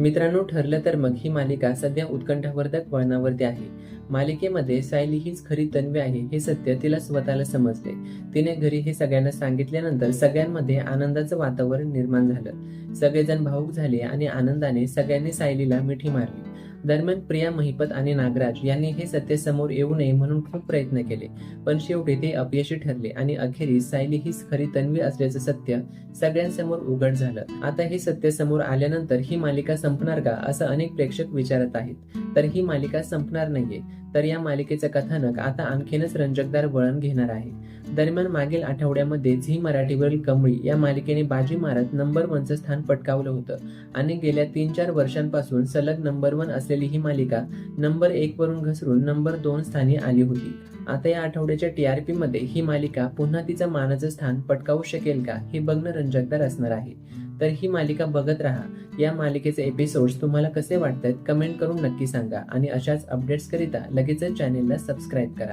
मित्रांनो, ठरलं तर मग ही मालिका सध्या उत्कंठावर्धक वळणावरती आहे. मालिकेमध्ये सायली हीच खरी तन्वी आहे हे सत्य तिला स्वतःला समजले. तिने घरी हे सगळ्यांना सांगितल्यानंतर सगळ्यांमध्ये आनंदाचं वातावरण निर्माण झालं. सगळेजण भावुक झाले आणि आनंदाने सगळ्यांनी सायलीला मिठी मारली. दरम्यान प्रिया महिपत आणि नागराज यांनी हे सत्य समोर येऊ नये म्हणून खूप प्रयत्न केले, पण शेवटी ते अपयशी ठरले आणि अखेरीस सायली हीच खरी तन्वी असल्याचं सत्य सगळ्यांसमोर उघड झालं. आता हे सत्य समोर आल्यानंतर ही मालिका संपणार का असं अनेक प्रेक्षक विचारत आहेत. तर ही मालिका संपणार नाहीये, तर या मालिकेचं कथानक आता आणखीनच रंजकदार वळण घेणार आहे. दरम्यान मागील आठवड्यामध्ये झी मराठीवरील कमळी या मालिकेने बाजी मारत नंबर 1चं स्थान पटकावलं होतं आणि गेल्या 3-4 वर्षांपासून सलग नंबर 1 असलेली ही मालिका नंबर 1 वरून घसरून नंबर 2 स्थानी आली होती. आता या आठवड्याच्या TRP मध्ये ही मालिका पुन्हा तिचं मानाचं स्थान पटकावू शकेल का हे बघणं रंजकदार असणार आहे. तर ही मालिका बघत राहा. या मालिकेचे एपिसोड्स तुम्हाला कसे वाटतात कमेंट करून नक्की सांगा आणि अशाच अपडेट्स करिता लगेचच चॅनेलला सबस्क्राईब करा.